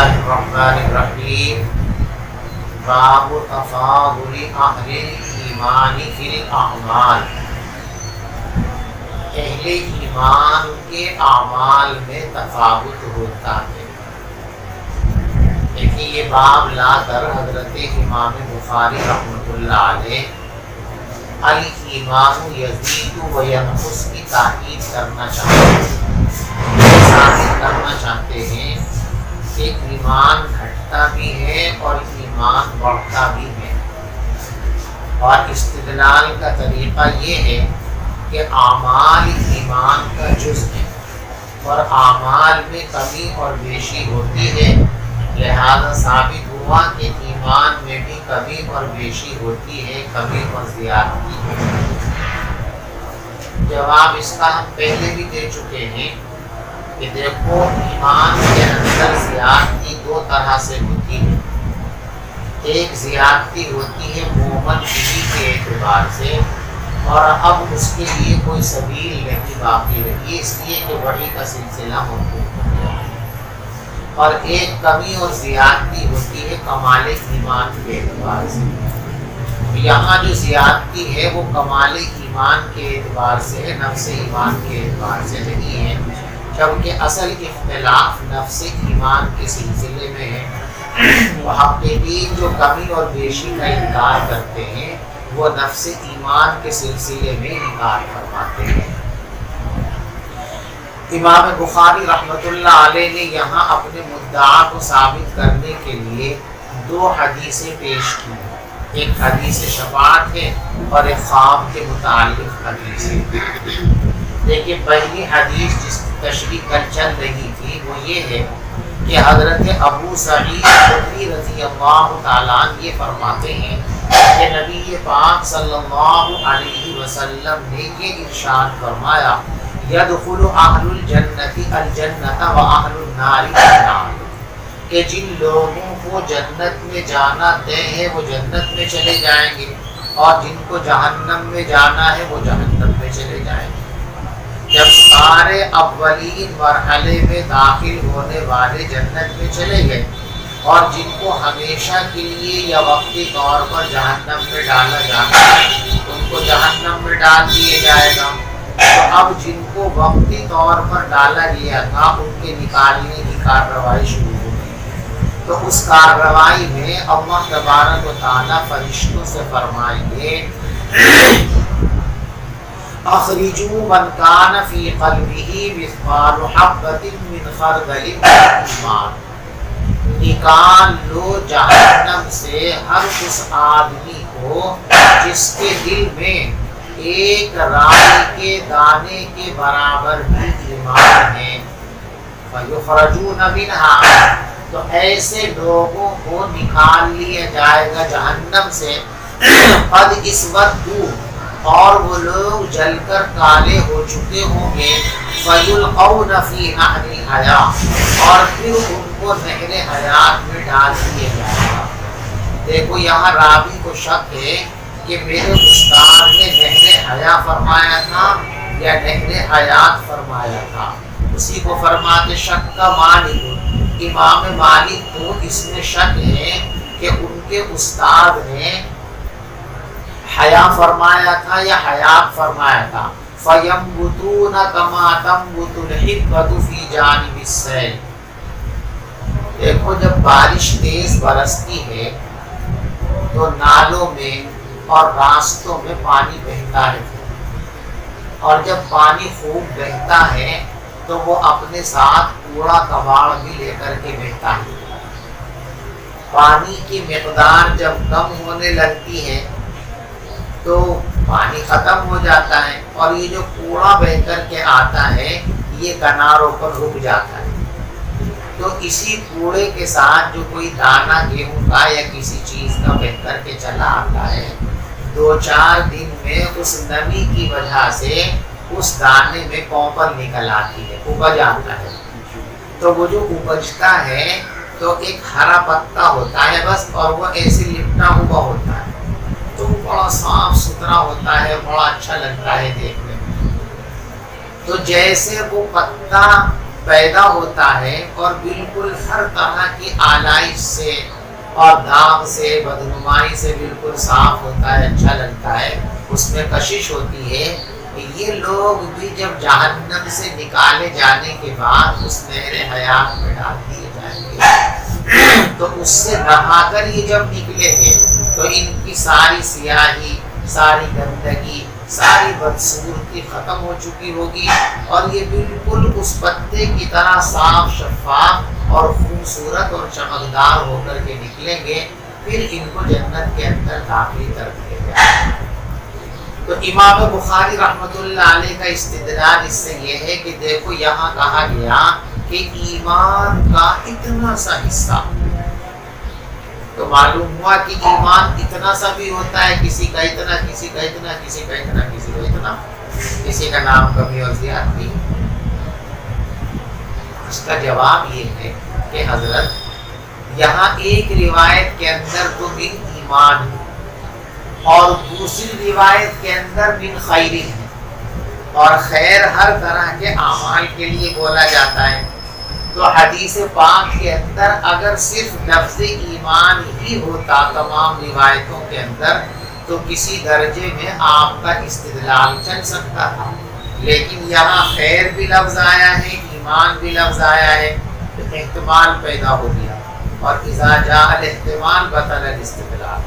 الرحمن الرحیم باب تفاضل اہل ایمان فی الاعمال، اہل ایمان کے اعمال میں تفاوت ہوتا ہے۔ دیکھیے یہ باب لا کر حضرت امام بخاری رحمۃ اللہ علیہ الایمان یزید و ینقص کی تاکید کرنا چاہتے ہیں، ثابت کرنا چاہتے ہیں کہ ایمان گھٹتا بھی ہے اور ایمان بڑھتا بھی ہے۔ اور استدلال کا طریقہ یہ ہے کہ اعمال ایمان کا جز ہے اور اعمال میں کمی اور بیشی ہوتی ہے، لہذا ثابت ہوا کہ ایمان میں بھی کمی اور بیشی ہوتی ہے، کمی اور زیادتی ہے۔ جواب اس کا ہم پہلے بھی دے چکے ہیں کہ دیکھو ایمان کے اندر زیادتی دو طرح سے ہوتی ہے۔ ایک زیادتی ہوتی ہے مومن بھی کے اعتبار سے، اور اب اس کے لیے کوئی سبیل نہیں باقی رہی، اس لیے کہ وحی کا سلسلہ موقوف ہو گیا۔ اور ایک کمی اور زیادتی ہوتی ہے کمال ایمان کے اعتبار سے۔ یہاں جو زیادتی ہے وہ کمال ایمان کے اعتبار سے ہے، نفس ایمان کے اعتبار سے نہیں ہے، جبکہ اصل اختلاف نفس ایمان کے سلسلے میں ہے۔ محققین جو کمی اور بیشی کا انکار کرتے ہیں وہ نفس ایمان کے سلسلے میں انکار فرماتے ہیں۔ امام بخاری رحمۃ اللہ علیہ نے یہاں اپنے مدعا کو ثابت کرنے کے لیے دو حدیثیں پیش کی، ایک حدیث شفاعت ہے اور ایک خواب کے متعلق حدیث ہے۔ دیکھیے پہلی حدیث جس کی تشریح کل چل رہی تھی وہ یہ ہے کہ حضرت ابو سعید خدری رضی اللہ تعالیٰ یہ فرماتے ہیں کہ نبی پاک صلی اللہ علیہ وسلم نے یہ ارشاد فرمایا یدخل اہل الجنت الجنت و اہل النار النار، کہ جن لوگوں کو جنت میں جانا طے ہے وہ جنت میں چلے جائیں گے، اور جن کو جہنم میں جانا ہے وہ جہنم میں چلے جائیں گے۔ جب سارے اولین مرحلے میں داخل ہونے والے جنت میں چلے گئے اور جن کو ہمیشہ کے لیے یا وقتی طور پر جہنم میں ڈالا جانا ہے ان کو جہنم میں ڈال دیا جائے گا، تو اب جن کو وقتی طور پر ڈالا گیا تھا ان کے نکالنے کی کارروائی شروع ہوگی۔ تو اس کارروائی میں اللہ تبارک و تعالیٰ فرشتوں سے فرمائیں گے اخرجوا من کان فی قلبہ مثقال حبۃ من خردل من ایمان، نکال لو جہنم سے ہر اس آدمی کو جس کے دل میں ایک رائی کے دانے کے برابر بھی ایمان ہے۔ فیخرجون منہا، تو ایسے لوگوں کو نکال لیا جائے گا جہنم سے، قد اسودوا، اور وہ لوگ جل کر کالے ہو چکے ہوں گے، فیلقون فی نہر الحیات، اور پھر ان کو نہر حیات میں ڈال دیا جائے گا۔ دیکھو یہاں راوی کو شک ہے کہ میرے استاد نے نہر حیا فرمایا تھا یا نہر حیات فرمایا تھا، اسی کو فرماتے شک کا مالک۔ امام مالک کو اس میں شک ہے کہ ان کے استاد نے حیا فرمایا تھا یا حیات فرمایا تھا۔ فَيَنْبُتُونَ كَمَا تَنْبُتُ الْحِبَّةُ فِي جَانِبِ السَّيْلِ، دیکھو جب بارش تیز برستی ہے تو نالوں میں اور راستوں میں پانی بہتا ہے، اور جب پانی خوب بہتا ہے تو وہ اپنے ساتھ کوڑا کباڑ بھی لے کر کے بہتا ہے۔ پانی کی مقدار جب کم ہونے لگتی ہے تو پانی ختم ہو جاتا ہے، اور یہ جو کوڑا بہ کر کے آتا ہے یہ کناروں پر رک جاتا ہے۔ تو اسی کوڑے کے ساتھ جو کوئی دانہ گیہوں کا یا کسی چیز کا بہ کر کے چلا آتا ہے، 2-4 دن میں اس نمی کی وجہ سے اس دانے میں کوپل نکل آتی ہے، اپج آتا ہے۔ تو وہ جو اپجتا ہے تو ایک ہرا پتا ہوتا ہے بس، اور وہ ایسے لپٹا ہوا ہوتا ہے، تو بڑا صاف ستھرا ہوتا ہے، بڑا اچھا لگتا ہے دیکھنے میں۔ تو جیسے وہ پتا پیدا ہوتا ہے اور بالکل ہر طرح کی آلائش سے اور داغ سے بدنمائی سے بالکل صاف ہوتا ہے، اچھا لگتا ہے، اس میں کشش ہوتی ہے، یہ لوگ بھی جب جہنم سے نکالے جانے کے بعد اس نہر حیات میں ڈال دیے جائیں گے، تو اس سے نہا کر یہ جب نکلیں گے تو ان کی ساری سیاہی، ساری گندگی، ساری بدصورتی ختم ہو چکی ہوگی اور یہ بالکل اس پتے کی طرح صاف شفاف اور خوبصورت اور چمکدار ہو کر کے نکلیں گے، پھر ان کو جنت کے اندر داخل کر دیا جائے۔ تو امام بخاری رحمۃ اللہ علیہ کا استدلال اس سے یہ ہے کہ دیکھو یہاں کہا گیا کہ ایمان کا اتنا سا حصہ، تو معلوم ہوا کہ ایمان اتنا سا بھی ہوتا ہے، کسی کا اتنا، کسی کا اتنا، کسی کا اتنا، کسی کا اتنا، کسی کا نام کمی اور زیادتی۔ اس کا جواب یہ ہے کہ حضرت یہاں ایک روایت کے اندر تو من ایمان اور دوسری روایت کے اندر من خیر ہے، اور خیر ہر طرح کے اعمال کے لیے بولا جاتا ہے، تو حدیث پاک کے اندر اگر صرف لفظ ایمان ہی ہوتا تمام روایتوں کے اندر تو کسی درجے میں آپ کا استدلال چل سکتا تھا، لیکن یہاں خیر بھی لفظ آیا ہے، ایمان بھی لفظ آیا ہے، تو احتمال پیدا ہو گیا، اور اذا جاء الاحتمال بطل الاستدلال۔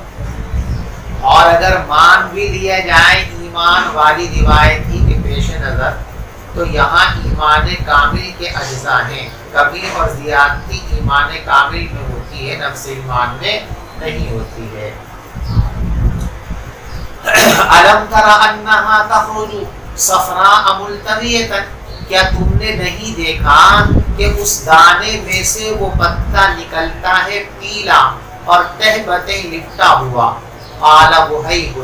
اور اگر مان بھی لیا جائے ایمان والی روایت ہی کے پیش نظر، تو یہاں ایمان کامل کے اجزاء ہیں، کمی اور زیادتی ایمان کامل میں ہوتی ہے، نفس ایمان میں نہیں ہوتی ہے۔ الم تر انہا تخرج صفراء ملتویۃ، کیا تم نے نہیں دیکھا کہ اس دانے میں سے وہ پتا نکلتا ہے پیلا اور تہ بتہ لپٹا ہوا۔ قال وہیب،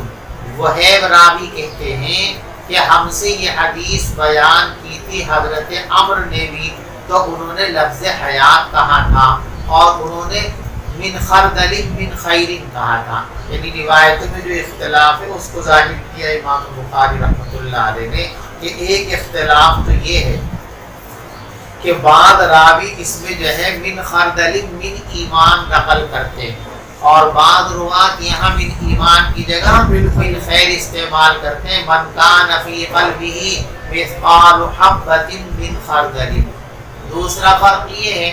وہیب راوی کہتے ہیں کہ ہم سے یہ حدیث بیان کی تھی حضرت عمر نے بھی، تو انہوں نے لفظ حیات کہا تھا اور انہوں نے من خردل من خیر کہا تھا، یعنی روایتوں میں جو اختلاف ہے اس کو ظاہر کیا امام بخاری رحمۃ اللہ علیہ نے، کہ ایک اختلاف تو یہ ہے کہ بعض راوی اس میں جو ہے من خردل من ایمان نقل کرتے ہیں، اور بعض روات یہاں من ایمان کی جگہ من خیر استعمال کرتے ہیں، من کان فی قلبہ مثقال حبۃ من خردل۔ دوسرا فرق یہ ہے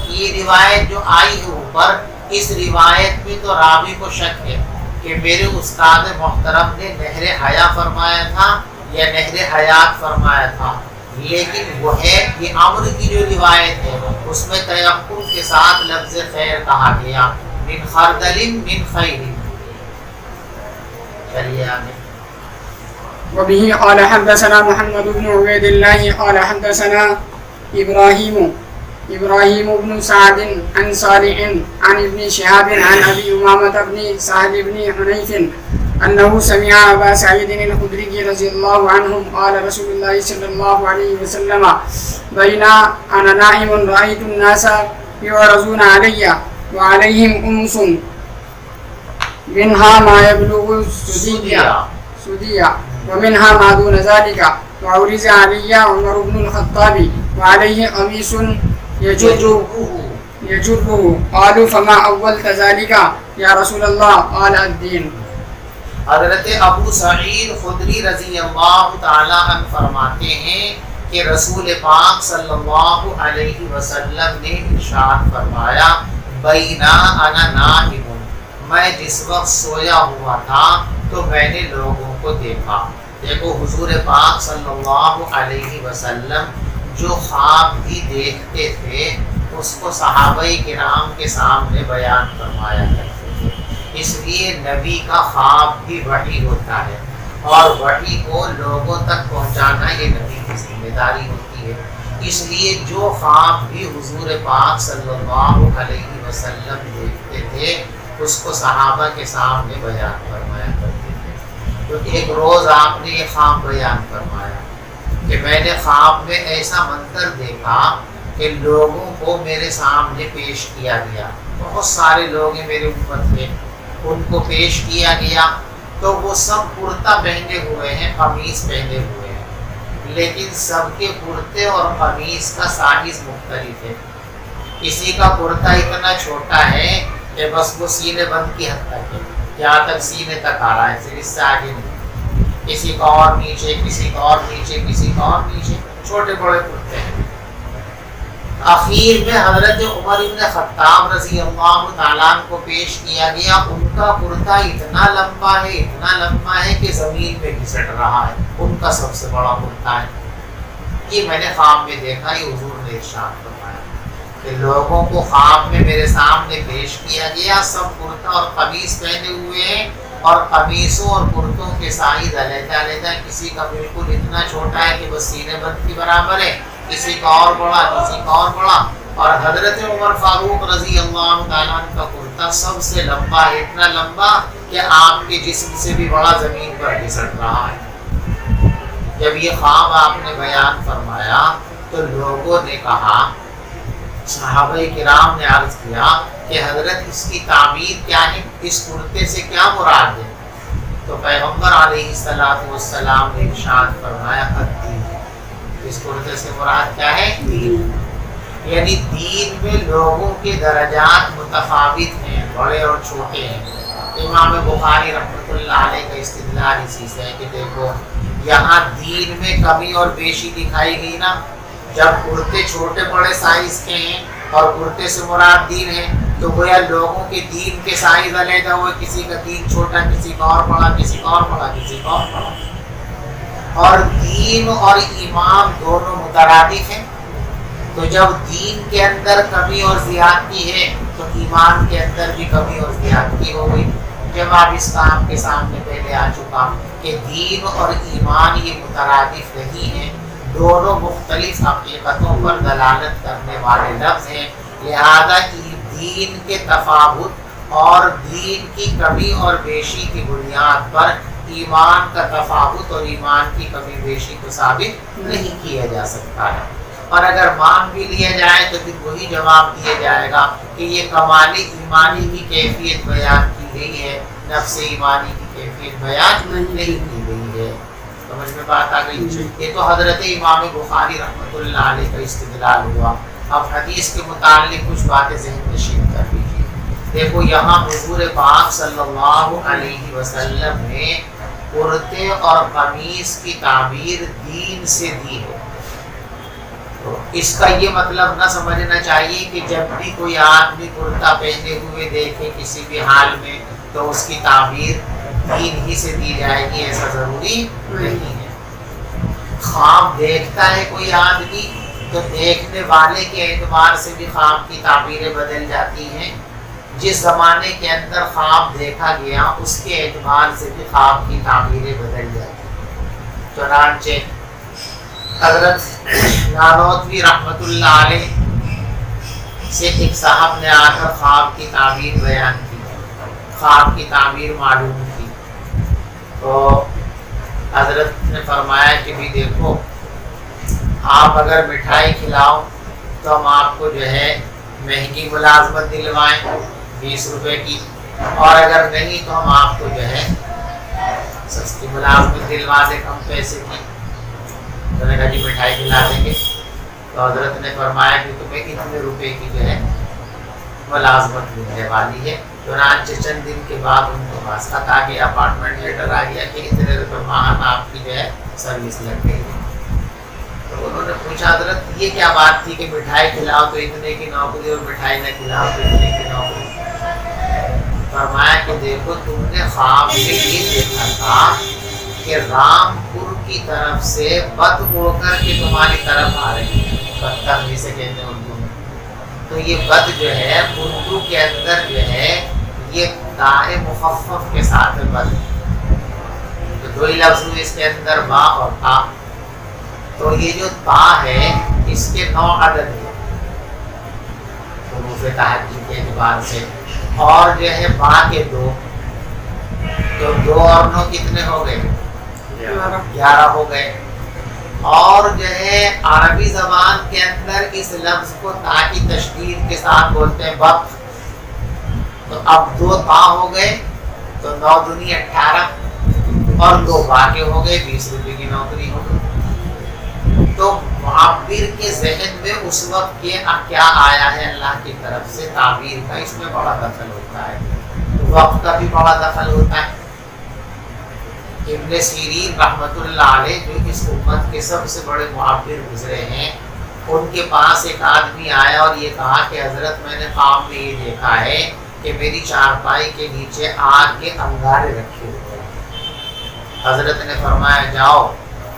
کہ یہ روایت جو آئی ہے اوپر، اس روایت میں تو راوی کو شک ہے کہ میرے استاد محترم نے نہر حیا فرمایا تھا یا نہر حیات فرمایا تھا، لیکن وہ ہے یہ عمر کی جو روایت ہے اس میں تیقن کے ساتھ لفظ خیر کہا گیا، من خردل من خیر۔ چلیے آگے۔ وبه قال حدثنا محمد بن عبيد الله قال حدثنا إبراهيم بن سعد عن صالح عن ابن شهاب عن أبي أمامة بن سهل بن حنيف أنه سمع أبا سعيد الخدري رضي الله عنه قال رسول الله صلى الله عليه وسلم بين أنا نائم رأيت الناس يعرضون علي وعليهم أمس منها ما يبلغ سديا ومنها ما دون ذلك، وعرض علي عمر بن الخطاب وعليه قميص يجره، قالوا فما أولت ذلك يا رسول الله؟ قال الدين۔ حضرت ابو سعید خدری رضی اللہ تعالیٰ عنہ فرماتے ہیں کہ رسول پاک صلی اللہ علیہ وسلم نے ارشاد فرمایا، بینا انا نائم، میں جس وقت سویا ہوا تھا تو میں نے لوگوں کو دیکھا۔ دیکھو حضور پاک صلی اللہ علیہ وسلم جو خواب بھی دیکھتے تھے اس کو صحابہ کرام کے سامنے بیان فرمایا کرتے تھے، اس لیے نبی کا خواب بھی وحی ہوتا ہے، اور وحی کو لوگوں تک پہنچانا یہ نبی کی ذمہ داری ہوتی ہے، اس لیے جو خواب بھی حضور پاک صلی اللہ علیہ وسلم دیکھتے تھے اس کو صحابہ کے سامنے بیان فرمایا کرتے تھے۔ تو ایک روز آپ نے یہ خواب بیان فرمایا کہ میں نے خواب میں ایسا منظر دیکھا کہ لوگوں کو میرے سامنے پیش کیا گیا، بہت سارے لوگ میرے اوپر تھے، ان کو پیش کیا گیا تو وہ سب کرتا پہنے ہوئے ہیں، قمیص پہنے ہوئے ہیں، لیکن سب کے کرتے اور قمیص کا سائز مختلف ہے. کسی کا کرتا اتنا چھوٹا ہے کہ بس وہ سینے بند کی حد تک ہے، یہاں تک سینے تک آ رہا ہے، پھر اس سے آگے نہیں. کسی کا اور نیچے، کسی کا اور نیچے، کسی کا اور نیچے، چھوٹے بڑے کرتے ہیں. اخیر میں حضرت عمر بن خطاب رضی اللہ تعالیٰ عنہ کو پیش کیا گیا. ان کا کرتا اتنا لمبا ہے کہ زمین میں گھسٹ رہا ہے. ان کا سب سے بڑا کرتا ہے. یہ میں نے خواب میں دیکھا، یہ حضور نے ارشاد فرمایا کہ لوگوں کو خواب میں میرے سامنے پیش کیا گیا، سب کرتا اور قمیص پہنے ہوئے ہیں، اور قمیصوں اور کرتوں کے سائز علیحدہ. کسی کا بالکل اتنا چھوٹا ہے کہ بس سینے بند کی برابر ہے، کسی کا اور بڑا، کسی کا اور بڑا. اور حضرت عمر فاروق رضی اللہ تعالیٰ عنہ کا کرتا سب سے لمبا ہے، اتنا لمبا کہ آپ کے جسم سے بھی بڑا زمین پر گھسٹ رہا ہے. جب یہ خواب آپ نے بیان فرمایا تو لوگوں نے کہا، صحابہ کرام نے عرض کیا کہ حضرت اس کی تعبیر کیا ہے، اس کرتے سے کیا مراد ہے؟ تو پیغمبر علیہ السلام نے ارشاد فرمایا، الدین. اس کرتے سے مراد کیا ہے؟ دین. یعنی دین میں لوگوں کے درجات متفاوت ہیں، بڑے اور چھوٹے ہیں. امام بخاری رحمۃ اللہ علیہ کا استدلال اسی سے ہے کہ دیکھو یہاں دین میں کمی اور بیشی دکھائی گئی نا. جب کرتے چھوٹے بڑے سائز کے ہیں اور کرتے سے مراد دین ہے تو گویا لوگوں کے دین کے سائز علیحدہ ہوئے، کسی کا دین چھوٹا، کسی کا اور بڑا، کسی کا اور بڑا، کسی کا اور بڑا. اور دین اور ایمان دونوں مترادف ہیں. تو جب دین کے اندر کمی اور زیادتی ہے تو ایمان کے اندر بھی کمی اور زیادتی ہو گئی. جواب اس کا آپ کے سامنے پہلے آ چکا کہ دین اور ایمان یہ مترادف نہیں ہیں، دونوں مختلف حقیقتوں پر دلالت کرنے والے لفظ ہیں. لہذا دین کے تفاوت اور دین کی کمی اور بیشی کی بنیاد پر ایمان کا تفاوت اور ایمان کی کمی بیشی کو ثابت نہیں کیا جا سکتا ہے. اور اگر مان بھی لیا جائے تو پھر وہی جواب دیا جائے گا کہ یہ کمال ایمانی کی کیفیت بیان کی گئی ہے، نفس ایمانی کی کیفیت بیان نہیں کی گئی ہے. سمجھ میں بات آ گئی؟ یہ تو حضرت امام بخاری رحمۃ اللہ علیہ کا استدلال ہوا. اب حدیث کے متعلق کچھ باتیں ذہن نشین کر لیجیے. دیکھو یہاں حضور پاک صلی اللہ علیہ وسلم نے کرتے اور قمیص کی تعبیر دین سے دی ہے. تو اس کا یہ مطلب نہ سمجھنا چاہیے کہ جب بھی کوئی آدمی کرتا پہنے ہوئے دیکھے کسی بھی حال میں تو اس کی تعبیر دین ہی سے دی جائے گی، ایسا ضروری نہیں ہے. خواب دیکھتا ہے کوئی آدمی تو دیکھنے والے کے اعتبار سے بھی خواب کی تعبیریں بدل جاتی ہیں. جس زمانے کے اندر خواب دیکھا گیا اس کے اعتبار سے بھی خواب کی تعبیریں بدل جاتی ہیں. چنانچہ حضرت نانوتوی رحمۃ اللہ علیہ سے ایک صاحب نے آ کر خواب کی تعبیر بیان کی، خواب کی تعبیر معلوم کی. تو حضرت نے فرمایا کہ بھی دیکھو آپ اگر مٹھائی کھلاؤ تو ہم آپ کو جو ہے مہنگی ملازمت دلوائیں 20 روپے کی، اور اگر نہیں تو ہم آپ کو جو ہے سستی ملازمت دلوا دیں کم پیسے کی. تو نے کہا جی مٹھائی کھلا دیں گے. تو حضرت نے فرمایا کہ تمہیں اتنے روپے کی جو ہے ملازمت ملنے والی ہے. چنانچہ چند دن کے بعد ان کو پاس خط آ گیا، اپارٹمنٹ لیٹر آ گیا کہ اتنے روپے ماہانہ آپ کی جو ہے سروس لگ گئی. تو انہوں نے پوچھا حضرت یہ کیا بات تھی کہ مٹھائی کھلاؤ تو اتنے کی نوکری اور مٹھائی نہ کھلاؤ تو اتنے کی نوکری؟ فرمایا کہ دیکھو تم نے خواب میں یہ دیکھا تھا کہ رامپور کی طرف سے بت اڑ کر کے تمہاری طرف آ رہی ہے. بدتمیزی سے کہتے ہیں اردو میں. تو یہ بت جو ہے اردو کے اندر جو ہے یہ تاء مخفف کے ساتھ بت، تو دو ہی لفظ ہوئے اس کے اندر با اور تا. تو یہ جو تا ہے اس کے 9 عدد ہے حروف تہجی کے اعتبار سے، اور جو ہے با کے 2، تو 2 اور 9 کتنے ہو گئے؟ 11 ہو گئے. اور جو ہے عربی زبان کے اندر اس لفظ کو تا کی تشدید کے ساتھ بولتے ہیں بط. تو اب 2 تا ہو گئے تو 9 دونی 18 اور 2 با کے ہو گئے 20 روپے کی نوکری ہو گئی. تو معبر کے ذہن میں اس وقت کیا آیا ہے اللہ کی طرف سے تعبیر کا، اس میں بڑا دخل ہوتا ہے، وقت کا بھی بڑا دخل ہوتا ہے۔ ابن سیرین رحمت اللہ علیہ جو اس امت کے سب سے بڑے معبر گزرے ہیں، ان کے پاس ایک آدمی آیا اور یہ کہا کہ حضرت میں نے خواب میں یہ دیکھا ہے کہ میری چارپائی کے نیچے آگ کے انگارے رکھے ہوئے ہیں۔ حضرت نے فرمایا جاؤ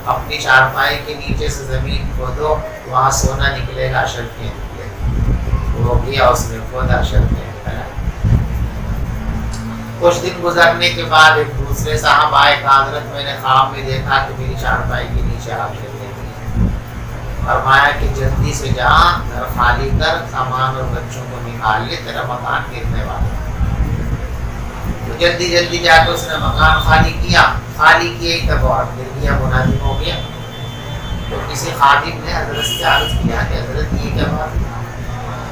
اپنی چارپائی کے نیچے سے زمین کھودو، وہاں سونا نکلے گا، شرطیں نکلے گی۔ وہ گیا، اس نے کھودا، شرطیں نکلا۔ کچھ دن گزرنے کے بعد ایک دوسرے صاحب آئے، کہا حضرت میں نے خواب میں دیکھا کہ میری چارپائی کے نیچے آگ لگی ہے۔ فرمایا کہ جلدی سے جا، گھر خالی کر، سامان اور بچوں کو نکال لے، تیرا مکان گرنے والا ہے۔ تو جلدی جلدی جا کے اس نے مکان خالی کیا، خالی کیا ہی تب اور گر گیا، منادی ہو گیا۔ تو کسی خادم نے حضرت سے عرض کیا کہ حضرت یہ کیا بات ہے؟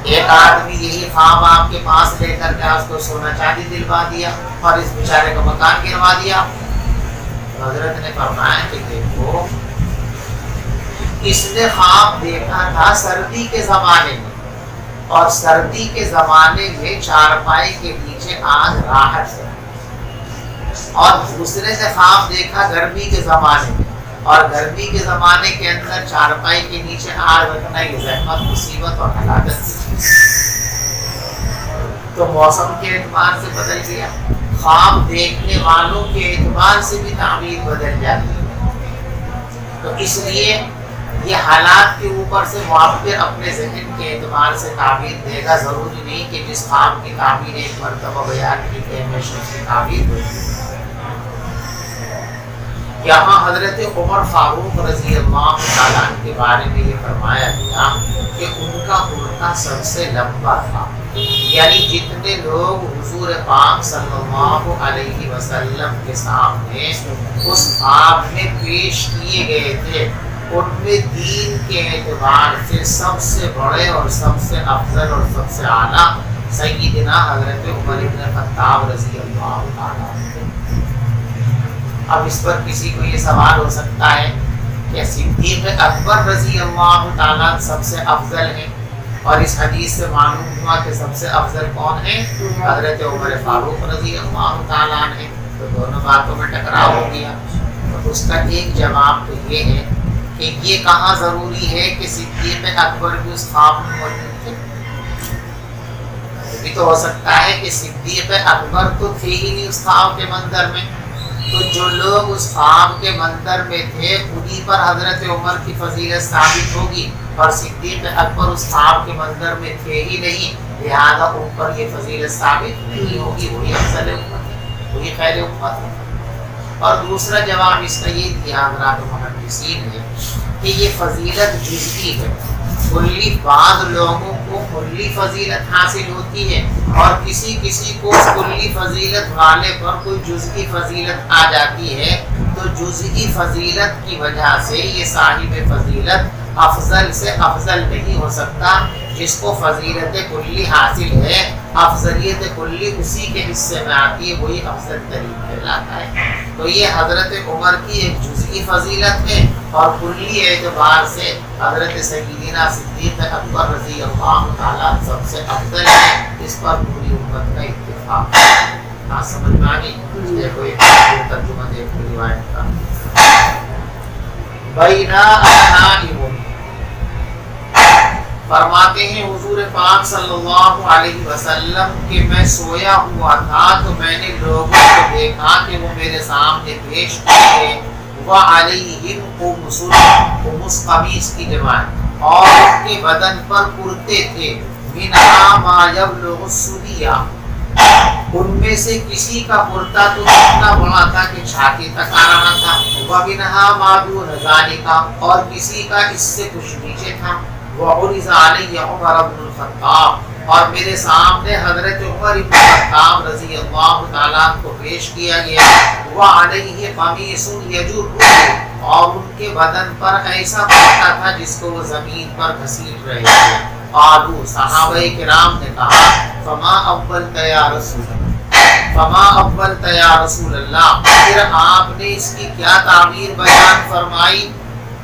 ایک آدمی یہی خواب آپ کے پاس لے کر کے اس کو سونا چاندی دلوا دیا اور اس بیچارے کا مکان گروا دیا۔ تو حضرت نے فرمایا کہ دیکھو، اس نے خواب دیکھا تھا سردی کے زمانے میں، اور سردی کے زمانے میں چارپائی کے نیچے آگ راحت سے، اور دوسرے نے خواب دیکھا گرمی کے زمانے میں، اور گرمی کے زمانے کے اندر چارپائی کے نیچے آگ رکھنا یہ زحمت، مصیبت اور ہلاکت کی۔ تو موسم کے اعتبار سے بدل گیا، خواب دیکھنے والوں کے اعتبار سے بھی تعبیر بدل جاتی ہے۔ تو اس لیے یہ حالات کے اوپر سے معبر اپنے ذہن کے اعتبار سے تعبیر دے گا، ضروری نہیں کہ جس خواب کی تعبیر ایک مرتبہ بیان کی کہ ہمیشہ اس کی تعبیر ہوتی ہے۔ یہاں حضرت عمر فاروق رضی اللہ تعالیٰ عنہ کے بارے میں یہ فرمایا گیا کہ ان کا کرتا سب سے لمبا تھا، یعنی جتنے لوگ حضور پاک صلی اللہ علیہ وسلم کے سامنے اس خواب میں پیش کیے گئے تھے، ان میں دین کے اعتبار سے سب سے بڑے اور سب سے افضل اور سب سے اعلیٰ سیدنا حضرت عمر بن خطاب رضی اللہ تعالیٰ عنہ۔ اب اس پر کسی کو یہ سوال ہو سکتا ہے کہ صدیق اکبر رضی اللہ تعالیٰ سب سے افضل ہیں، اور اس حدیث سے معلوم ہوا کہ سب سے افضل کون ہے؟ حضرت عمر فاروق رضی اللہ تعالیٰ عنہ۔ تو دونوں باتوں میں ٹکراؤ ہو گیا۔ تو اس کا ایک جواب تو یہ ہے کہ یہ کہاں ضروری ہے کہ صدیق اکبر بھی اس خواب میں موجود تھے؟ یہ بھی تو ہو سکتا ہے کہ صدیق اکبر تو تھے ہی نہیں اس خواب کے منظر میں، تو جو لوگ اس خواب کے منظر میں تھے انہی پر حضرت عمر کی فضیلت ثابت ہوگی، اور صدیق اکبر اس خواب کے منظر میں تھے ہی نہیں، لہذا ان پر یہ فضیلت ثابت نہیں ہوگی، وہی افضل امت ہے، وہی خیر امت ہے۔ اور دوسرا جواب اس کا یہ دیا حضرات محدثین نے کہ یہ فضیلت جزئی ہے، کلی بعض لوگوں کو کلی فضیلت حاصل ہوتی ہے، اور کسی کسی کو اس کلی فضیلت والے پر کوئی جزئی فضیلت آ جاتی ہے، تو جزئی فضیلت کی وجہ سے یہ صاحب فضیلت افضل سے افضل نہیں ہو سکتا۔ جس کو فضیلت کلی حاصل ہے، افضلیت کلی اسی کے حصے میں آتی ہے، وہی افضل ترین کہلاتا ہے۔ تو یہ حضرت عمر کی ایک جزئی فضیلت ہے، اور کلی اعتبار سے حضرت سیدنا صدیق اکبر رضی اللہ تعالیٰ سب سے افضل ہے، اس پر پوری امت کا اتفاق ہے۔ آپ سمجھ میں آ گئی؟ دیکھو ایک ترجمہ دیکھو روایت کا۔ بینا نائم، فرماتے ہیں حضور پاک صلی اللہ علیہ وسلم کہ میں سویا ہوا تھا تو میں نے لوگوں کو دیکھا کہ وہ میرے سامنے پیش کیے، وعلیہم قمص، قمص قمیص کی جمع، اور ان کے بدن پر کرتے تھے، منہا ما یبلغ الثدی، ان میں سے کسی کا کرتا تو اتنا بڑا تھا کہ چھاتی تک آ رہا تھا، ومنہا ما دون ذالک، اور کسی کا اس سے کچھ نیچے تھا، وعرض علی عمر بن الخطاب، اور میرے سامنے حضرت عمر بن الخطاب رضی اللہ تعالیٰ کو پیش کیا گیا، وعلیہ قمیص یجر، اور ان کے بدن پر ایسا کرتا تھا جس کو وہ زمین پر گھسیٹ رہے تھے۔ قالوا، صحابہ کرام نے کہا، فما اولت یا رسول اللہ، فما اولت یا رسول اللہ، پھر آپ نے اس کی کیا تعبیر بیان فرمائی؟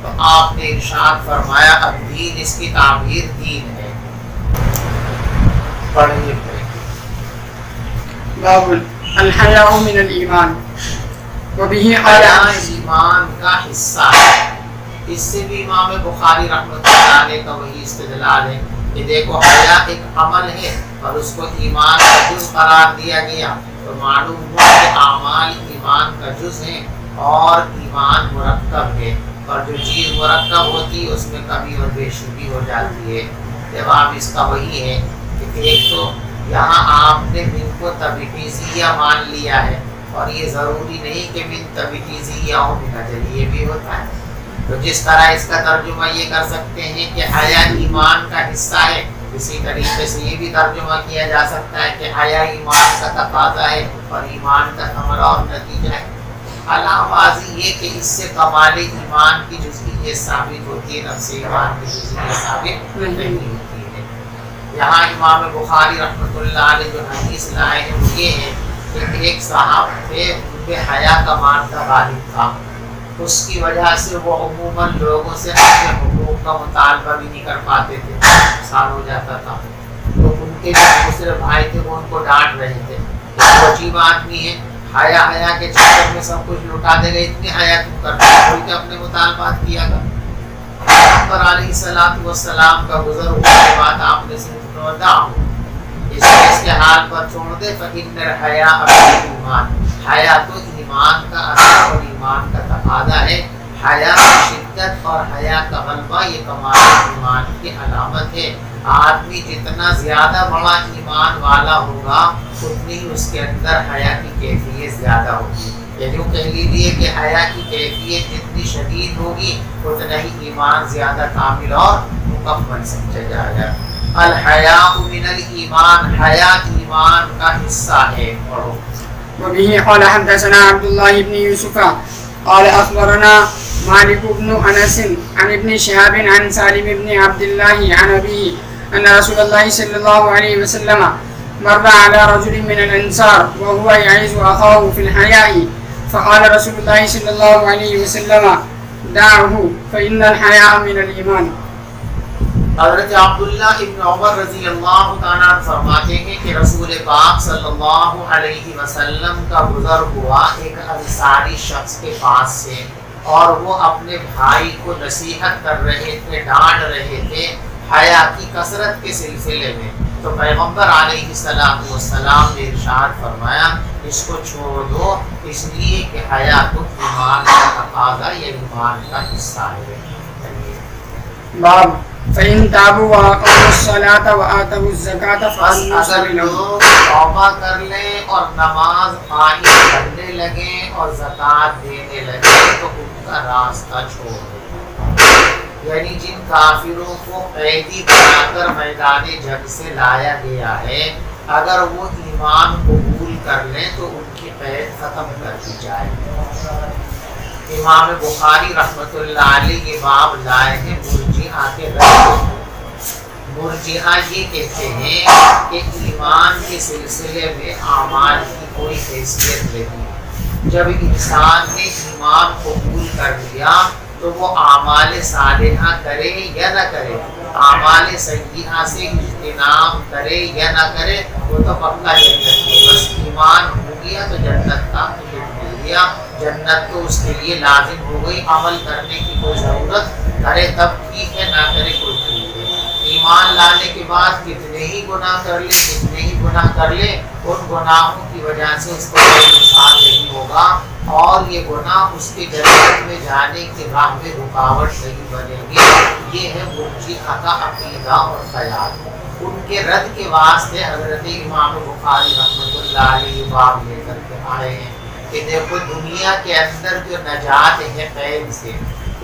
تو آپ نے ارشاد فرمایا اب دین، اس کی تعبیر دین ہے. پڑھیے باب الحیاء من الایمان وبه قال حیا ایمان کا حصہ ہے. اس سے بھی امام بخاری رحمۃ اللہ علیہ کا وہی استدلال ہے کہ دیکھو حیا ایک عمل ہے اور اس کو ایمان کا جز قرار دیا گیا، تو معلوم ہوا کہ اعمال ایمان کا جز ہیں اور ایمان مرکب ہے، اور جو چیز مرکب ہوتی ہے اس میں کمی اور بیشی بھی ہو جاتی ہے. جواب اس کا وہی ہے کہ ایک تو یہاں آپ نے من کو تبعیضیہ مان لیا ہے، اور یہ ضروری نہیں کہ من تبعیضیہ ہو، من اجلیہ بھی ہوتا ہے. تو جس طرح اس کا ترجمہ یہ کر سکتے ہیں کہ حیا ایمان کا حصہ ہے، اسی طریقے سے یہ بھی ترجمہ کیا جا سکتا ہے کہ حیا ایمان کا تقاضا ہے اور ایمان کا ثمرہ اور نتیجہ ہے. علاوہ یہ کہ اس سے کمال ایمان کی جزئیت ثابت ہوتی ہے، نفس ایمان کی جزئیت ثابت نہیں ہوتی ہے. یہاں امام بخاری رحمۃ اللہ علیہ جو حدیث لائے ہیں وہ یہ ہے کہ ایک صاحب تھے، ان پہ حیا کا مادہ غالب تھا، اس کی وجہ سے وہ عموماً لوگوں سے اپنے حقوق کا مطالبہ بھی نہیں کر پاتے تھے، نقصان ہو جاتا تھا. تو ان کے جو دوسرے بھائی تھے وہ ان کو ڈانٹ رہے تھے، ایک عجیب آدمی ہے، حیا کے چکر میں سب کچھ لٹا دے گا، اتنی حیا کیوں کرتا ہے، کوئی کہ اپنے مطالبات کیا گا. پیغمبر علیہ الصلوۃ والسلام کا گزر ہونے کے بعد آپ نے صرف دعا اس کے حال پر چھوڑ دے، فإن الحیاء من الایمان، حیا تو ایمان کا اثر اور ایمان کا تقاضا ہے. حیا کی شدت اور حیا کا غلبہ یہ کمال ایمان کی علامت ہے. آدمی جتنا زیادہ بڑا ایمان والا ہوگا اتنی ہی اس کے اندر حیا کی کیفیت زیادہ ہوگی. یہ جو کہہ لیجیے کہ حیا کی کیفیت جتنی شدید ہوگی اتنا ہی ایمان زیادہ کامل اور مکمل سمجھا جائے گا. الحیاء من الایمان، حیا ایمان کا حصہ ہے. پڑھو. وبه قال حدثنا عبد الله بن يوسف قال أخبرنا مالك بن أنس عن ابن شهاب عن سالم بن عبد الله عن أبيه أن رسول الله صلى الله عليه وسلم مر على رجل من الأنصار وهو يعز أخاه في الحياء فقال رسول الله صلى الله عليه وسلم دعه فإن الحياء من الإيمان. حضرت عبداللہ ابن عمر رضی اللہ تعالیٰ فرماتے ہیں کہ رسول پاک صلی اللہ علیہ وسلم کا گزر ہوا ایک انصاری شخص کے پاس سے، اور وہ اپنے بھائی کو نصیحت کر رہے تھے، ڈانٹ رہے تھے حیا کی کثرت کے سلسلے میں. تو پیغمبر علیہ السلام نے ارشاد فرمایا اس کو چھوڑ دو، اس لیے کہ حیا تو ایمان کا تقاضا یا ایمان کا حصہ ہے. باب فإن تابوا وأقاموا الصلاة وآتوا الزكاة بس فأنوا اگر سبيلهم. لوگ توبہ کر لیں اور نماز قائم کرنے لگیں اور زکوٰۃ دینے لگیں تو ان کا راستہ چھوڑ دیں. یعنی جن کافروں کو قیدی بنا کر میدان جنگ سے لایا گیا ہے، اگر وہ ایمان قبول کر لیں تو ان کی قید ختم کر دی جائے. امام بخاری رحمۃ اللہ علیہ یہ باب لائے ہیں مرجئہ کے رد. مرجئہ یہ کہتے ہیں کہ ایمان کے سلسلے میں اعمال کی کوئی حیثیت نہیں. جب انسان نے ایمان قبول کر لیا تو وہ اعمال صالحہ کرے یا نہ کرے، اعمال سیئہ سے اجتناب کرے یا نہ کرے، وہ تو پکا جنت ہے. بس ایمان ہو گیا تو جنت کا ٹکٹ مل گیا، جنت تو اس کے لیے لازم ہو گئی. عمل کرنے کی کوئی ضرورت، کرے تب ٹھیک ہے، نہ کرے کوئی ٹھیک ہے. ایمان لانے کے بعد کتنے ہی گناہ کر لے، کتنے ہی گناہ کر لے، ان گناہوں کی وجہ سے اس کو کوئی نقصان نہیں ہوگا، اور یہ گناہ اس کے جنت میں جانے کی راہ میں رکاوٹ نہیں بنے گی. یہ ہے مرجئہ کا عقیدہ اور خیال. ان کے رد کے واسطے حضرت امام بخاری رحمۃ اللہ علیہ باب لے کر کے آئے ہیں کہ دیکھو دنیا کے اندر جو نجات ہے قید سے،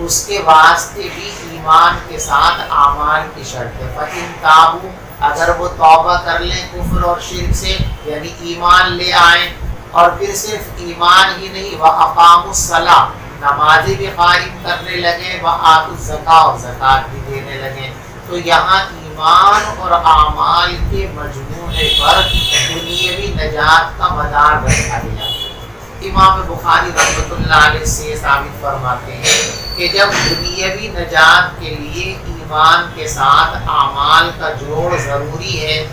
اس کے واسطے بھی ایمان کے ساتھ اعمال کی شرط ہے. فَإِن تابوا، اگر وہ توبہ کر لیں کفر اور شرک سے، یعنی ایمان لے آئیں، اور پھر صرف ایمان ہی نہیں، وَأَقَامُوا الصَّلَاةَ، نمازیں بھی قائم کرنے لگے، وَآتُوا الزَّكَاةَ، اور زکوٰۃ بھی دینے لگے. تو یہاں ایمان اور اعمال کے مجموعے پر دنیاوی نجات کا مدار رکھا گیا. امام بخاری رحمۃ اللہ علیہ سے ثابت فرماتے ہیں کہ جب دنیاوی نجات کے لیے ایمان کے ساتھ اعمال کا جوڑ ضروری ہے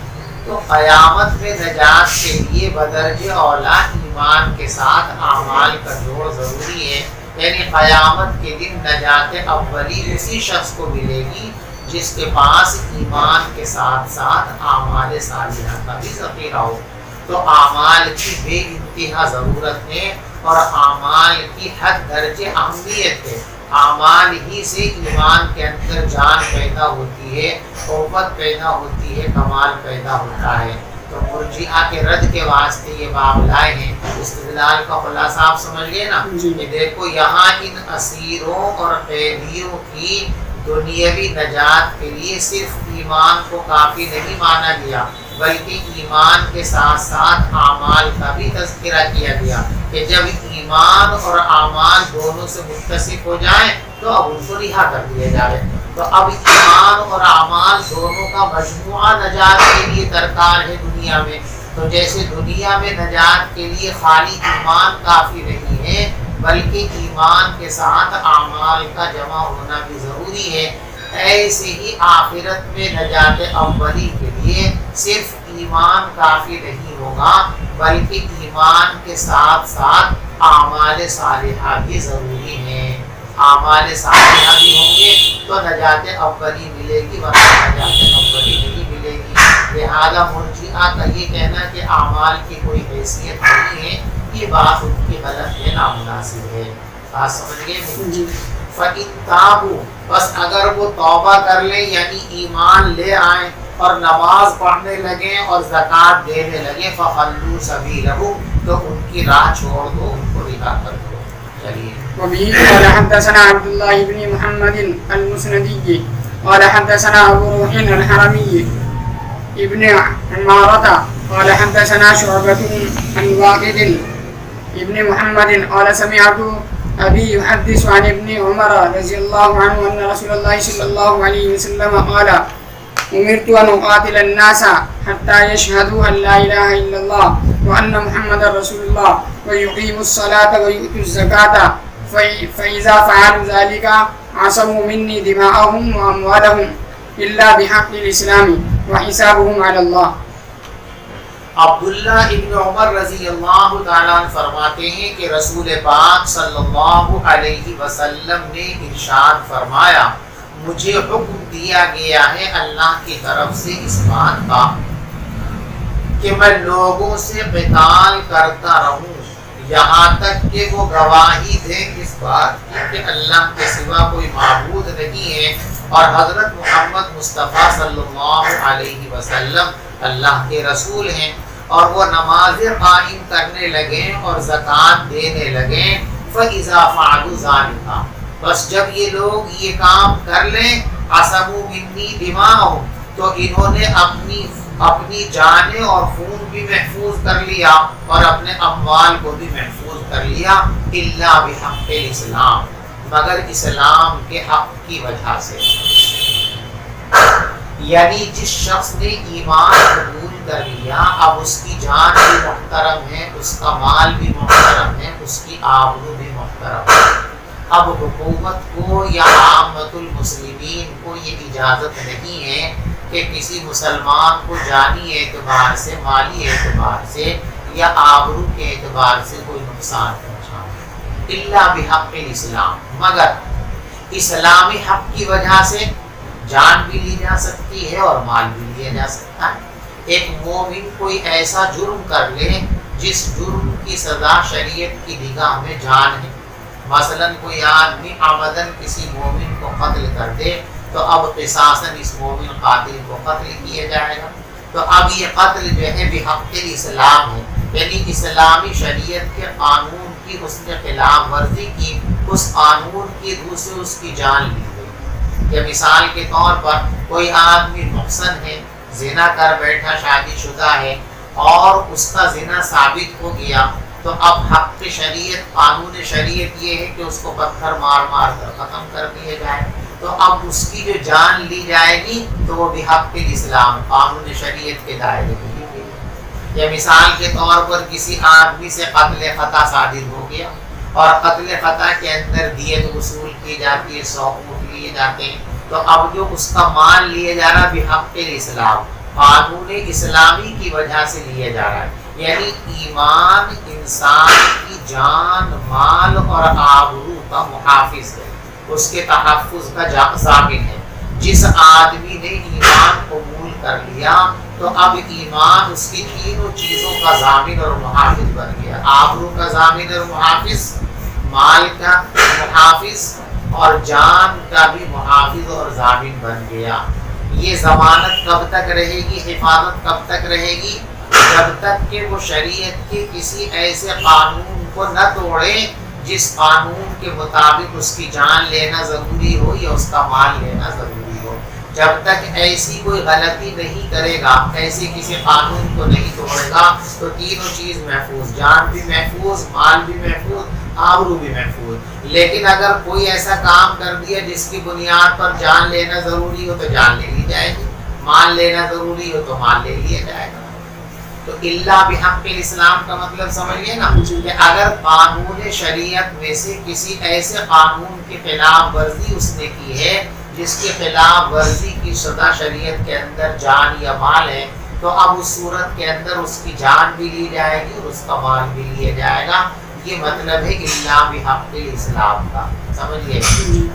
تو قیامت میں نجات کے لیے بدرجہ اولا ایمان کے ساتھ اعمال کا جوڑ ضروری ہے. یعنی قیامت کے دن نجات اولی اسی شخص کو ملے گی جس کے پاس ایمان کے ساتھ ساتھ اعمال صالحہ کا بھی ذخیرہ ہو. تو اعمال کی بے انتہا ضرورت ہے اور اعمال کی حد درجے اہمیت ہے. اعمال ہی سے ایمان کے اندر جان پیدا ہوتی ہے، قوت پیدا ہوتی ہے، کمال پیدا ہوتا ہے. تو مرجئہ کے رد کے واسطے یہ باب لائے ہیں. استدلال کا خلاصہ آپ سمجھ گئے نا کہ دیکھو یہاں ان اسیروں اور قیدیوں کی دنیاوی نجات کے لیے صرف ایمان کو کافی نہیں مانا گیا بلکہ ایمان کے ساتھ ساتھ اعمال کا بھی تذکرہ کیا گیا کہ جب ایمان اور اعمال دونوں سے متصف ہو جائیں تو اب ان کو رہا کر دیا جائے. تو اب ایمان اور اعمال دونوں کا مجموعہ نجات کے لیے درکار ہے دنیا میں. تو جیسے دنیا میں نجات کے لیے خالی ایمان کافی نہیں ہے بلکہ ایمان کے ساتھ اعمال کا جمع ہونا بھی ضروری ہے، ایسے ہی آخرت میں نجات اولی کے لیے صرف ایمان کافی نہیں ہوگا بلکہ ایمان کے ساتھ ساتھ اعمال صالحہ بھی ضروری ہیں. اعمال صالحہ بھی ہوں گے تو نجات اولی ملے گی ورنہ نجات اولی نہیں ملے گی. لہذا مرجئہ کا یہ کہنا کہ اعمال کی کوئی حیثیت نہیں ہے یہ بات ان کی غلط ہے، نامناسب ہے. بات سمجھ گئے؟ فَإِن تَابُوا، بس اگر وہ توبہ کر لیں یعنی ایمان لے آئیں اور نماز پڑھنے لگیں اور زکوٰۃ دینے لگیں فَخَلُّوا سَبِيلَهُمْ، تو ان کی راہ چھوڑ دو، ان کو رہا کر دو. چلیے. وبه قال حدثنا عبد الله بن محمد المسندي قال حدثنا أبو روح الحرمي ابن عمارة قال حدثنا شعبة عن واقد ابن محمد قال سمعت أبي يحدث عن ابن عمر رضي الله عنه أن رسول الله صلى الله عليه وسلم قال أمرت أن أقاتل الناس حتى يشهدوا أن لا إله إلا الله وأن محمد رسول الله ويقيموا الصلاة ويؤتوا الزكاة فإذا فعلوا ذلك عصموا مني دماءهم وأموالهم إلا بحق الإسلام وحسابهم على الله. عبداللہ ابن عمر رضی اللہ تعالیٰ عنہ فرماتے ہیں کہ رسول پاک صلی اللہ علیہ وسلم نے ارشاد فرمایا مجھے حکم دیا گیا ہے اللہ کی طرف سے اس بات کا کہ میں لوگوں سے قتال کرتا رہوں یہاں تک کہ وہ گواہی دیں اس بات کی کہ اللہ کے سوا کوئی معبود نہیں ہے اور حضرت محمد مصطفیٰ صلی اللہ علیہ وسلم اللہ کے رسول ہیں، اور وہ نماز قائم کرنے لگیں اور زکوٰۃ دینے لگیں. فَإِذَا فَعَلُوا ذَلِكَ، بس جب یہ لوگ یہ کام کر لیں عَصَمُوا مِنِّي دِمَاءَهُمْ، تو انہوں نے اپنی جانیں اور خون بھی محفوظ کر لیا اور اپنے اموال کو بھی محفوظ کر لیا. إِلَّا بِحَقِّ الْإِسْلَامِ، مگر اسلام کے حق کی وجہ سے. یعنی جس شخص نے ایمان قبول کر لیا اب اس کی جان بھی محترم ہے، اس کا مال بھی محترم ہے، اس کی آبرو بھی محترم ہے. اب حکومت کو یا عامت المسلمین کو یہ اجازت نہیں ہے کہ کسی مسلمان کو جانی اعتبار سے، مالی اعتبار سے یا آبرو کے اعتبار سے کوئی نقصان پہنچائے. الا بحق الاسلام، مگر اسلامی حق کی وجہ سے جان بھی لی جا سکتی ہے اور مال بھی لیا جا سکتا ہے. ایک مومن کوئی ایسا جرم کر لے جس جرم کی سزا شریعت کی نگاہ میں جان ہے، مثلا کوئی آدمی عمدن کسی مومن کو قتل کر دے تو اب قصاصاً اس مومن قاتل کو قتل کیا جائے گا. تو اب یہ قتل جو ہے بحق الاسلام ہے، یعنی اسلامی شریعت کے قانون کی اس نے خلاف ورزی کی، اس قانون کی روح سے اس کی جان لی گئی. یا مثال کے طور پر کوئی آدمی محسن ہے، زنا کر بیٹھا، شادی شدہ ہے اور اس کا زنا ثابت ہو گیا تو اب حق شریعت، قانون شریعت یہ ہے کہ اس کو پتھر مار مار کر ختم کر دیا جائے. تو اب اس کی جو جان لی جائے گی تو وہ بحق الاسلام، قانون شریعت کے دائرے میں لی گئی. یا مثال کے طور پر کسی آدمی سے قتل خطا صادر ہو گیا اور قتل خطا کے اندر دیت وصول کی جاتی ہے، 100 اونٹ لیے جاتے ہیں، تو اب جو اس کا مال لیے جا رہا بحق الاسلام، قانون اسلامی کی وجہ سے لیا جا رہا ہے، یعنی ایمان انسان کی جان، مال اور آبرو کا محافظ ہے، اس کے تحفظ کا ضامن ہے۔ جس آدمی نے ایمان قبول کر لیا تو اب ایمان اس کی تینوں چیزوں کا ضامن اور محافظ بن گیا، آبرو کا ضامن اور محافظ، مال کا محافظ اور جان کا بھی محافظ اور ضامن بن گیا۔ یہ ضمانت کب تک رہے گی، حفاظت کب تک رہے گی؟ جب تک کہ وہ شریعت کے کسی ایسے قانون کو نہ توڑے جس قانون کے مطابق اس کی جان لینا ضروری ہو یا اس کا مال لینا ضروری ہو۔ جب تک ایسی کوئی غلطی نہیں کرے گا، ایسے کسی قانون کو نہیں توڑے گا، تو تینوں چیز محفوظ، جان بھی محفوظ، مال بھی محفوظ، آبرو بھی محفوظ۔ لیکن اگر کوئی ایسا کام کر دیا جس کی بنیاد پر جان لینا ضروری ہو تو جان لے لی جائے گی، مال لینا ضروری ہو تو مال لے لیا جائے گا۔ تو اللہ بحق الاسلام کا مطلب سمجھیے نا، کہ اگر قانون شریعت میں سے کسی ایسے قانون کی خلاف ورزی اس نے کی ہے جس کی خلاف ورزی کی سزا شریعت کے اندر جان یا مال ہے، تو اب اس صورت کے اندر اس کی جان بھی لی جائے گی اور اس کا مال بھی لیا جائے گا۔ یہ مطلب ہے اللہ بحق الاسلام کا، سمجھیے۔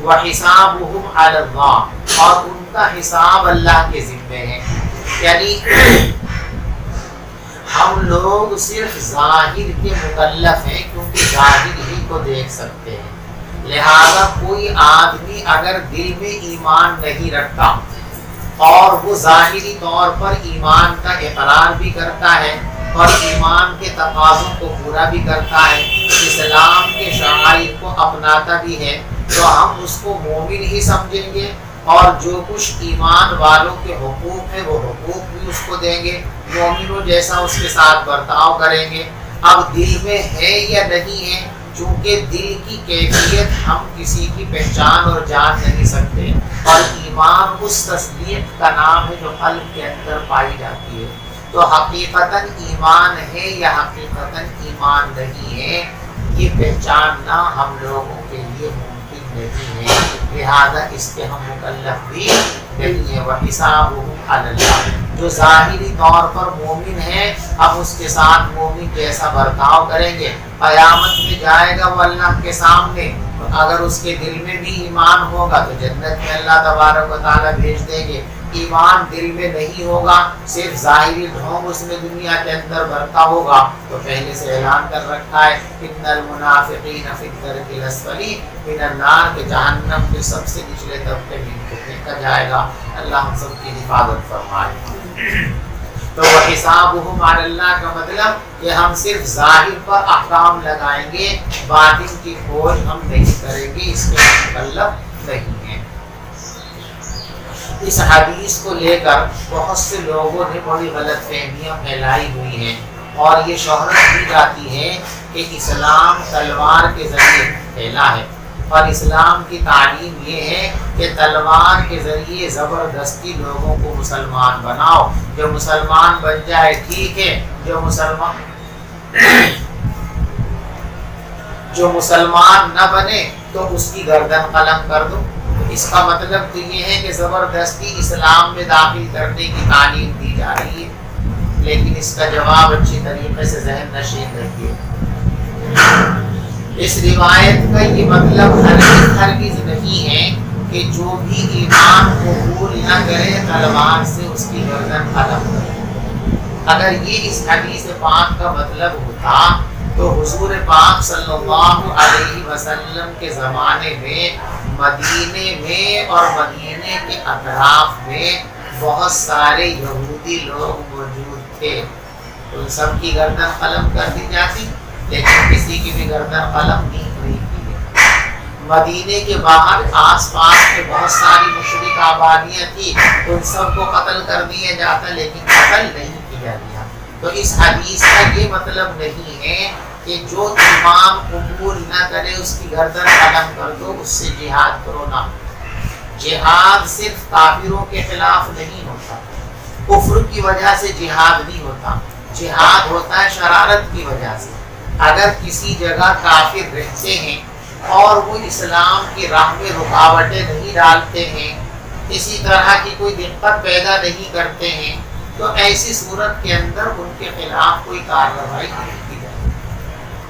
وَحِسَابُهُمْ عَلَى اللَّهِ، اور ان کا حساب اللہ کے ذمے ہے، یعنی ہم لوگ صرف ظاہر کے مکلف ہیں کیونکہ ظاہر ہی کو دیکھ سکتے ہیں، لہذا کوئی آدمی اگر دل میں ایمان نہیں رکھتا اور وہ ظاہری طور پر ایمان کا اقرار بھی کرتا ہے اور ایمان کے تقاضوں کو پورا بھی کرتا ہے، اسلام کے شعائر کو اپناتا بھی ہے، تو ہم اس کو مومن ہی سمجھیں گے اور جو کچھ ایمان والوں کے حقوق ہیں وہ حقوق بھی اس کو دیں گے، مومنوں جیسا اس کے ساتھ برتاؤ کریں گے۔ اب دل میں ہے یا نہیں ہے، چونکہ دل کی کیفیت ہم کسی کی پہچان اور جان نہیں سکتے، اور ایمان اس تصدیق کا نام ہے جو قلب کے اندر پائی جاتی ہے، تو حقیقتاً ایمان ہے یا حقیقتاً ایمان نہیں ہے، یہ پہچاننا ہم لوگوں کے لیے ممکن نہیں ہے، لہذا اس کے ہم مکلف بھی نہیں ہے۔ وَحِسَابُهُمْ عَلَى اللَّهِ، جو ظاہری طور پر مومن ہے اب اس کے ساتھ مومن جیسا برتاؤ کریں گے، قیامت میں جائے گا وہ اللہ کے سامنے، اگر اس کے دل میں بھی ایمان ہوگا تو جنت میں اللہ تبارک و تعالیٰ بھیج دیں گے، ایمان دل میں نہیں ہوگا، صرف ظاہری ڈھونگ اس میں دنیا کے اندر بھرتا ہوگا، تو پہلے سے اعلان کر رکھا ہے ان المنافقین فی الدرک الاسفل من النار، کہ جہنم کے سب سے نچلے طبقے میں ان کو پھینکا جائے گا۔ اللہ ہم سب کی حفاظت فرمائے۔ تو وحسابہم علی اللہ کا مطلب کہ ہم صرف ظاہر پر احکام لگائیں گے، باطن کی کھوج ہم نہیں کریں گے، اس کے مکلف نہیں ہیں۔ اس حدیث کو لے کر بہت سے لوگوں نے بڑی غلط فہمیاں پھیلائی ہوئی ہیں، اور یہ شہرت دی جاتی ہے کہ اسلام تلوار کے ذریعے پھیلا ہے، اور اسلام کی تعلیم یہ ہے کہ تلوار کے ذریعے زبردستی لوگوں کو مسلمان بناؤ، جو مسلمان بن جائے ٹھیک ہے، جو مسلمان نہ بنے تو اس کی گردن قلم کر دو۔ اس کا مطلب تو یہ ہے کہ زبردستی اسلام میں داخل کرنے کی تعلیم دی جا رہی ہے، لیکن اس کا جواب اچھی طریقے سے ذہن نشین رکھیے۔ اس روایت کا یہ مطلب ہرگز نہیں ہے کہ جو بھی ایمان قبول نہ کرے تلوار سے اس کی گردن قلم کرے۔ اگر یہ اس حدیث پاک کا مطلب ہوتا تو حضور پاک صلی اللہ علیہ وسلم کے زمانے میں مدینے میں اور مدینے کے اطراف میں بہت سارے یہودی لوگ موجود تھے، ان سب کی گردن قلم کر دی جاتی، لیکن کسی کی بھی گردن قلم نہیں ہوئی تھی۔ مدینے کے باہر آس پاس میں بہت ساری مشرک آبادیاں تھیں، ان سب کو قتل کر دیا جاتا، لیکن قتل نہیں کیا گیا۔ تو اس حدیث کا یہ مطلب نہیں ہے کہ جو ایمان قبول نہ کرے اس کی گردن قلم کر دو، اس سے جہاد کرو نہ۔ جہاد صرف کافروں کے خلاف نہیں ہوتا، کفر کی وجہ سے جہاد نہیں ہوتا، جہاد ہوتا ہے شرارت کی وجہ سے. اگر کسی جگہ کافر رہتے ہیں اور وہ اسلام کی راہ میں رکاوٹیں نہیں ڈالتے ہیں، اسی طرح کی کوئی دقت پیدا نہیں کرتے ہیں، تو ایسی صورت کے اندر ان کے خلاف کوئی کارروائی نہیں کی جائے.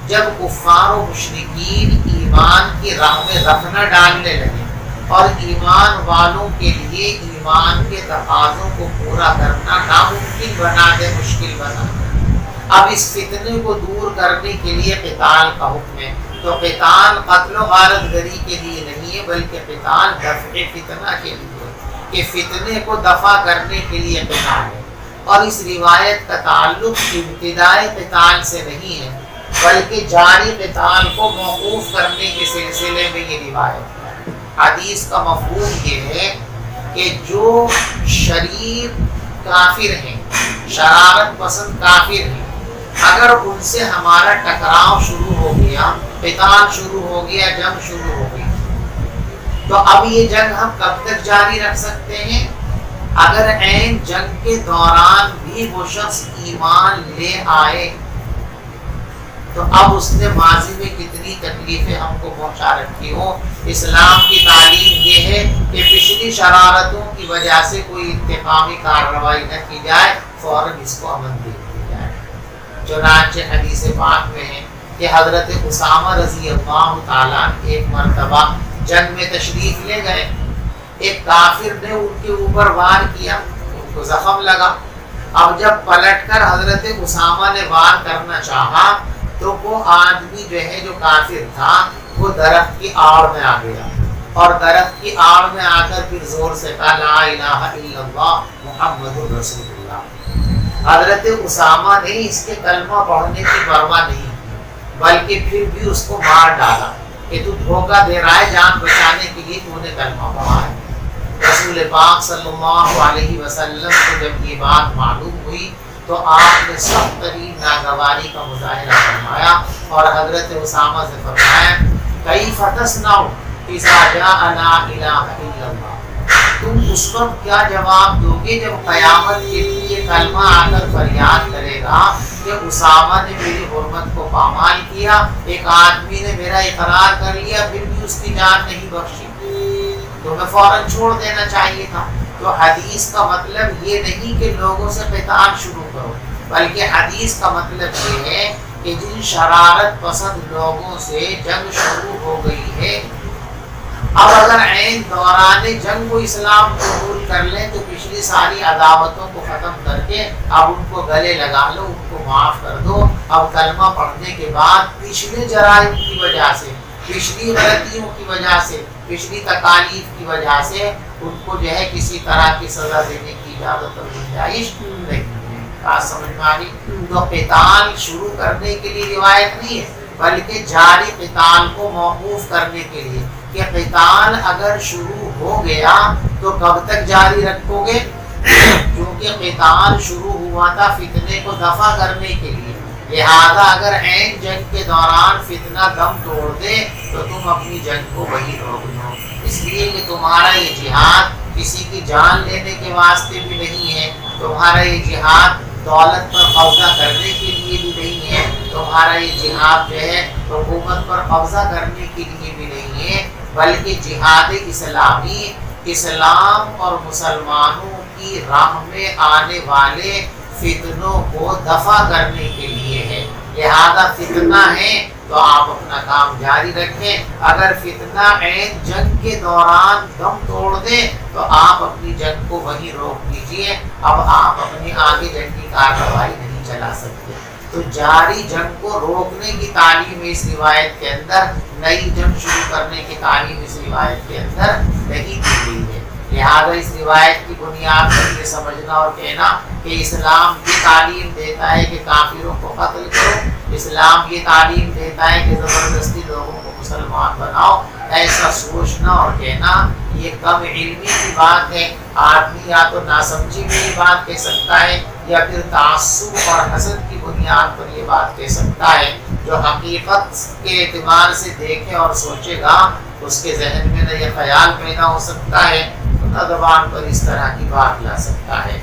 جب کفار و مشرکین ایمان کی راہ میں رخنہ ڈالنے لگے اور ایمان والوں کے لیے ایمان کے تقاضوں کو پورا کرنا ناممکن بنا دے، مشکل بنا دے، اب اس فتنے کو دور کرنے کے لیے قتال کا حکم ہے. تو قتال قتل و غارت گری کے لیے نہیں ہے، بلکہ قتال دفع فتنہ کے لیے، کہ فتنے کو دفع کرنے کے لیے قتال ہے. اور اس روایت کا تعلق ابتدائی قتال سے نہیں ہے، بلکہ جاری قتال کو موقوف کرنے کے سلسلے میں یہ روایت ہے. حدیث کا مفہوم یہ ہے کہ جو شریر کافر ہیں، شرارت پسند کافر ہیں، اگر ان سے ہمارا ٹکراؤ شروع ہو گیا، قتال شروع ہو گیا، جنگ شروع ہو گئی، تو اب یہ جنگ ہم کب تک جاری رکھ سکتے ہیں؟ اگر عین جنگ کے دوران بھی وہ شخص ایمان لے آئے تو اب اس نے ماضی میں کتنی تکلیفیں ہم کو پہنچا رکھی ہوں. اسلام کی تعلیم یہ ہے کہ پچھلی شرارتوں کی وجہ سے کوئی انتقامی کارروائی نہ کی جائے، فوراً اس کو امن دے دی جائے. چنانچہ حدیث پاک میں ہے کہ حضرت اسامہ رضی اللہ تعالیٰ ایک مرتبہ جنگ میں تشریف لے گئے. ایک کافر نے ان کے اوپر وار کیا، ان کو زخم لگا. اب جب پلٹ کر حضرت اسامہ نے وار کرنا چاہا تو وہ آدمی جو ہے، جو کافر تھا، وہ درخت کی آڑ میں آ گیا اور درخت کی آڑ میں آ کر پھر زور سے کہا لا الہ الا اللہ محمد رسول اللہ. حضرت اسامہ نے اس کے کلمہ پڑھنے کی پرواہ نہیں کی، بلکہ پھر بھی اس کو مار ڈالا کہ تو دھوکہ دے رہا ہے، جان بچانے کے لیے تو نے کلمہ پڑھا ہے. رسول پاک صلی اللہ علیہ وسلم کو جب یہ بات معلوم ہوئی تو آپ نے سخت ترین ناگواری کا مظاہرہ فرمایا اور حضرت اسامہ سے فرمایا کیف تصنع اذا جاء لا الہ الا اللہ. تم اس وقت کیا جواب دو گے جب قیامت کے لیے کلمہ آ کر فریاد کرے گا کہ اسامہ نے میری حرمت کو پامال کیا، ایک آدمی نے میرا اقرار کر لیا پھر بھی اس کی جان نہیں بخشی، تو میں فوراً چھوڑ دینا چاہیے تھا. تو حدیث کا مطلب یہ نہیں کہ لوگوں سے قتال شروع کرو، بلکہ حدیث کا مطلب یہ ہے کہ جن شرارت پسند لوگوں سے جنگ شروع ہو گئی ہے، اب اگر عین دوران جنگ کو اسلام قبول کر لیں تو پچھلی ساری عداوتوں کو ختم کر کے اب ان کو گلے لگا لو، ان کو معاف کر دو. اب کلمہ پڑھنے کے بعد پچھلے جرائم کی وجہ سے، پچھلی غلطیوں کی وجہ سے، پچھلی تکالیف کی وجہ سے ان کو جو ہے کسی طرح کی سزا دینے کی اجازت اور گنجائش نہیں ہے. بات سمجھ میں آ گئی؟ تو قتال شروع کرنے کے لیے روایت نہیں ہے، بلکہ جاری قتال کو موقوف کرنے کے لیے کہ قتال اگر شروع ہو گیا تو کب تک جاری رکھو گے؟ کیونکہ قتال شروع ہوا تھا فتنے کو دفع کرنے کے لیے، لہذا اگر عین جنگ کے دوران فتنہ دم توڑ دے تو تم اپنی جنگ کو وہی روک لو. اس لیے کہ تمہارا یہ جہاد کسی کی جان لینے کے واسطے بھی نہیں ہے، تمہارا یہ جہاد دولت پر قبضہ کرنے کے لیے بھی نہیں ہے، تمہارا یہ جہاد جو ہے حکومت پر قبضہ کرنے کے لیے بھی نہیں ہے، بلکہ جہاد اسلامی اسلام اور مسلمانوں کی راہ میں آنے والے فتنوں کو دفع کرنے کے لیے ہے. لہذا فتنہ ہے تو آپ اپنا کام جاری رکھیں، اگر فتنہ عین جنگ کے دوران دم توڑ دیں تو آپ اپنی جنگ کو وہیں روک لیجئے. اب آپ اپنی آگے جنگی کارروائی نہیں چلا سکتے. تو جاری جنگ کو روکنے کی تعلیم اس روایت کے اندر، نئی جنگ شروع کرنے کی تعلیم اس روایت کے اندر نہیں دی گئی ہے. لہذا اس روایت کی بنیاد پر یہ سمجھنا اور کہنا کہ اسلام یہ تعلیم دیتا ہے کہ کافروں کو قتل کرو، اسلام یہ تعلیم دیتا ہے کہ زبردستی لوگوں کو مسلمان بناؤ، ایسا سوچنا اور کہنا یہ کم علمی کی بات ہے. آدمی یا تو ناسمجھی میں یہ بات کہہ سکتا ہے یا پھر تعصب اور حسد کی بنیاد پر یہ بات کہہ سکتا ہے. جو حقیقت کے اعتبار سے دیکھے اور سوچے گا اس کے ذہن میں نہ یہ خیال پیدا ہو سکتا ہے، نہ زبان پر اس طرح کی بات لا سکتا ہے.